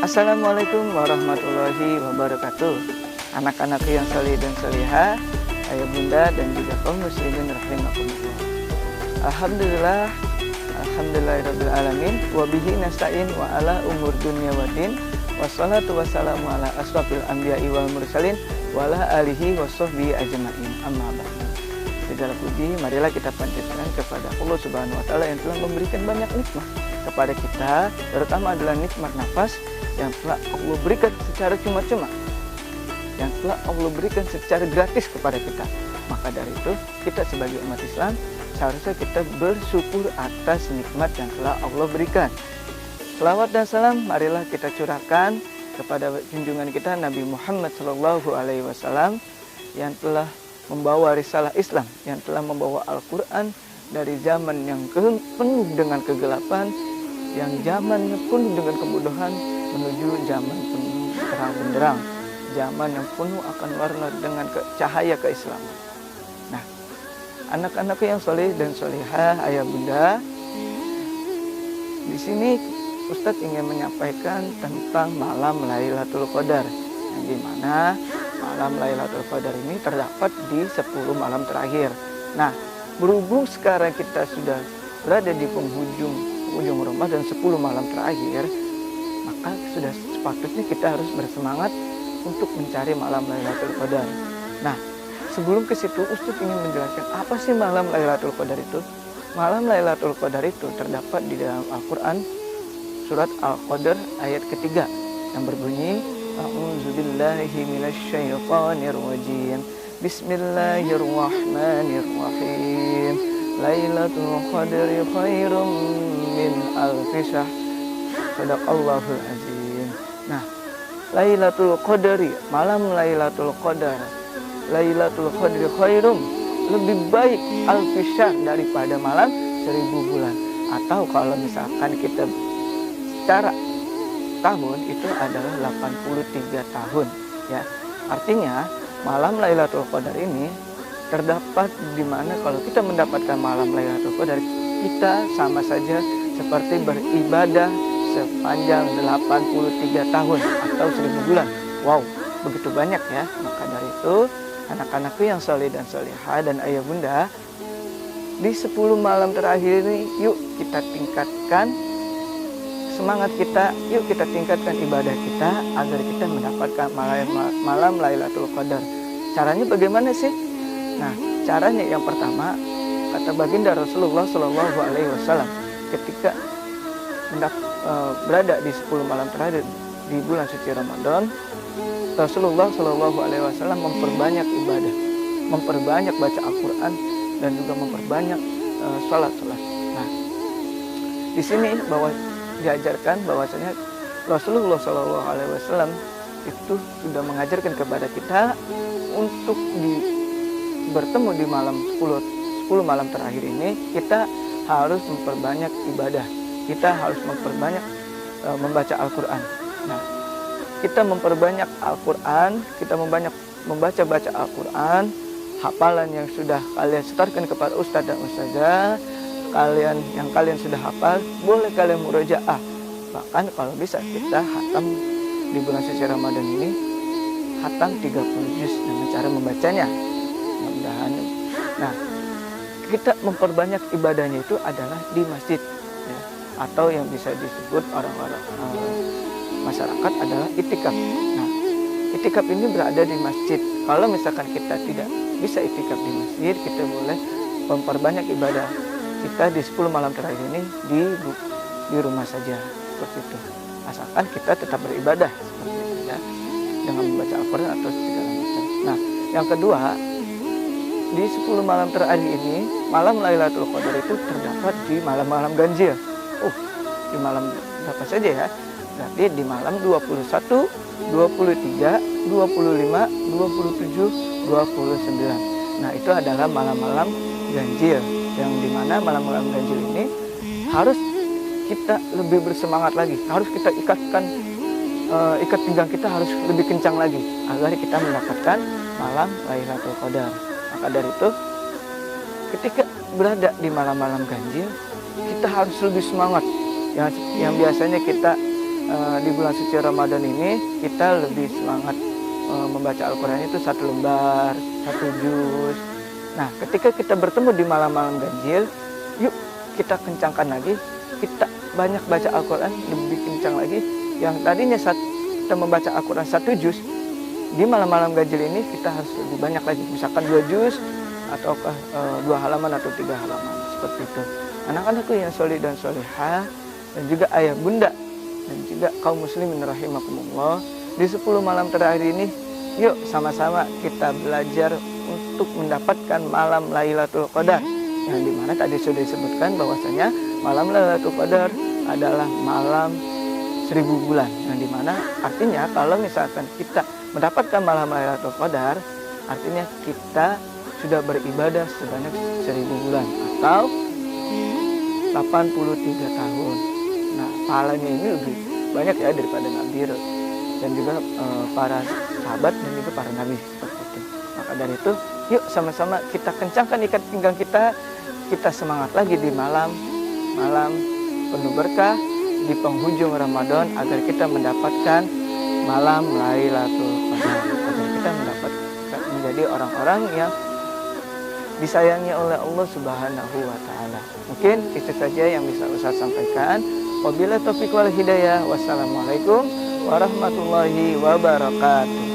Assalamualaikum warahmatullahi wabarakatuh. Anak-anak yang saleh dan salihah, ayah bunda dan juga kaum muslimin rahimakumullah. Alhamdulillah, alhamdulillahirabbil alamin, wa bihi nasta'in wa ala umur dunya waddin. Wassalatu wassalamu ala asrofil anbiya'i wal mursalin wa ala alihi wa sahbihi ajma'in. Amma ba'du. Segala puji marilah kita panjatkan kepada Allah Subhanahu wa taala yang telah memberikan banyak nikmat kepada kita, terutama adalah nikmat nafas yang telah Allah berikan secara cuma-cuma, yang telah Allah berikan secara gratis kepada kita. Maka dari itu kita sebagai umat Islam seharusnya kita bersyukur atas nikmat yang telah Allah berikan. Selawat dan salam marilah kita curahkan kepada junjungan kita Nabi Muhammad SAW yang telah membawa risalah Islam, yang telah membawa Al-Quran dari zaman yang penuh dengan kegelapan, yang zamannya penuh dengan kebodohan, menuju zaman penuh terang benderang, zaman yang penuh akan warna dengan cahaya keislaman. Nah, anak-anak yang soleh dan solehah, ayah bunda, di sini Ustadz ingin menyampaikan tentang malam Lailatul Qadar, yang dimana malam Lailatul Qadar ini terdapat di 10 malam terakhir. Nah, berhubung sekarang kita sudah berada di penghujung Ramadan 10 malam terakhir, maka sudah sepatutnya kita harus bersemangat untuk mencari malam Lailatul Qadar. Nah, sebelum ke situ Ustadz ingin menjelaskan apa sih malam Lailatul Qadar itu. Malam Lailatul Qadar itu terdapat di dalam Al-Quran surat Al-Qadar ayat ketiga yang berbunyi A'udzubillahi minasyaitonirrajim. Bismillahirrahmanirrahim. Lailatul Qadri khairum min alfi syahr. Shadaqallahul azim. Nah, Lailatul Qadri, malam Lailatul Qadar, Lailatul Qadri khairum, lebih baik alfi syahr daripada malam 1000 bulan. Atau kalau misalkan kita secara tahun itu adalah 83 tahun ya. Artinya malam Lailatul Qadar ini terdapat di mana kalau kita mendapatkan malam Lailatul Qadar, kita sama saja seperti beribadah sepanjang 83 tahun atau 1000 bulan. Wow, begitu banyak ya. Maka dari itu anak-anakku yang soleh dan solehah dan ayah bunda, di 10 malam terakhir ini yuk kita tingkatkan semangat kita, yuk kita tingkatkan ibadah kita agar kita mendapatkan malam Lailatul Qadar. Caranya bagaimana sih? Nah, caranya yang pertama, kata baginda Rasulullah SAW, ketika berada di 10 malam terakhir di bulan suci Ramadan, Rasulullah SAW memperbanyak ibadah, memperbanyak baca Al-Quran dan juga memperbanyak sholat. Nah, di sini bahwa diajarkan bahwasanya Rasulullah SAW itu sudah mengajarkan kepada kita untuk bertemu di malam 10 malam terakhir ini kita harus memperbanyak ibadah, kita harus memperbanyak membaca Al-Quran. Nah, kita memperbanyak Al-Quran, kita membaca Al-Quran, hafalan yang sudah kalian setorkan kepada ustadz dan ustazah, yang kalian sudah hafal, boleh kalian murojaah. Bahkan kalau bisa kita hatam di bulan suci Ramadan ini, hatam 30 juz dengan cara membacanya. Mudah-mudahan. Nah, kita memperbanyak ibadahnya itu adalah di masjid ya, atau yang bisa disebut orang-orang masyarakat adalah itikaf. Nah, itikaf ini berada di masjid. Kalau misalkan kita tidak bisa itikaf di masjid, kita boleh memperbanyak ibadah kita di 10 malam terakhir ini di rumah saja, seperti itu. Asalkan kita tetap beribadah seperti itu ya, dengan membaca Al-Quran atau segala macam. Nah, yang kedua, di 10 malam terakhir ini, malam Lailatul Qadar itu terdapat di malam-malam ganjil. Di malam berapa saja ya? Berarti di malam 21, 23, 25, 27, 29. Nah, itu adalah malam-malam ganjil, yang dimana malam-malam ganjil ini harus kita lebih bersemangat lagi, harus kita ikatkan ikat pinggang kita harus lebih kencang lagi agar kita mendapatkan malam Lailatul Qadar. Maka dari itu ketika berada di malam-malam ganjil kita harus lebih semangat. Yang biasanya kita di bulan suci Ramadan ini kita lebih semangat membaca Al-Quran itu 1 lembar, 1 juz. Nah, ketika kita bertemu di malam-malam ganjil, yuk kita kencangkan lagi, kita banyak baca Al-Quran, lebih kencang lagi. Yang tadinya saat kita membaca Al-Quran 1 juz, di malam-malam ganjil ini kita harus lebih banyak lagi, misalkan 2 juz, ataukah 2 halaman atau 3 halaman, seperti itu. Anak-anakku yang soleh dan solehah, dan juga ayah bunda, dan juga kaum muslimin rahimakumullah, di 10 malam terakhir ini, yuk sama-sama kita belajar untuk mendapatkan malam Lailatul Qadar, yang dimana tadi sudah disebutkan bahwasanya malam Lailatul Qadar adalah malam 1000 bulan, yang dimana artinya kalau misalkan kita mendapatkan malam Lailatul Qadar, artinya kita sudah beribadah sebanyak 1000 bulan atau 83 tahun. Nah, pahalanya ini lebih banyak ya daripada Nabi dan juga para sahabat dan juga para nabi, seperti itu. Maka dari itu, yuk sama-sama kita kencangkan ikat pinggang kita semangat lagi di malam penuh berkah di penghujung Ramadan, agar kita mendapatkan malam Lailatul Qadar, agar kita mendapatkan menjadi orang-orang yang disayangi oleh Allah Subhanahu wa Ta'ala. Mungkin itu saja yang bisa Ustaz sampaikan. Wabillahi taufiq wal hidayah. Wassalamualaikum warahmatullahi wabarakatuh.